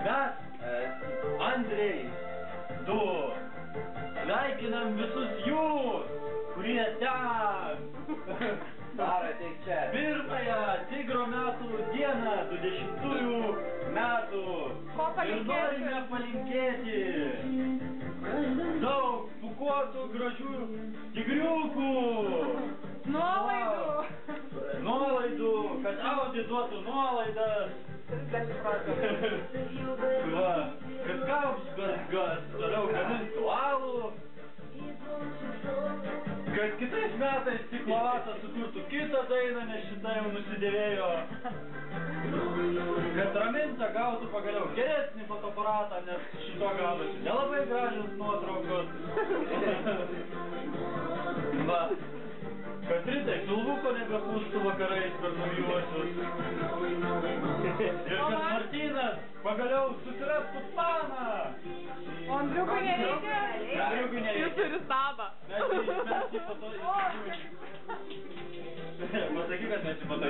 Mes, Andrei, tu, sveikinam visus jūs, kurie ten. Darai, tai čia. Pirmąją Tigro metų dieną, 20-ųjų metų. Ko palinkėti? Ir norime palinkėti daug pūkuotų, gražių tigriukų. Nuolaidų. Nuolaidų, kad Audi duotų nuolaidas. 30 procentų. Va, kad Kapsbergas toliau gamintų alų. Kad kitais metais Ciklovatas sukurtų kitą dainą, nes šitą jau nusidėvėjo. Kad Raminta gautų pagaliau geresnį fotoaparatą, nes šito gavosi nelabai gražios nuotraukos. Va. Kad Ritai pilvuko nebepūstų vakarais per naujuosius. Ir kad Martynas pagaliau susirastų spaną. O Andriukui nereikia? Andriukui nereikia. Jis turi stabą. Mes jį po to Pasakyk, kad mes jį po to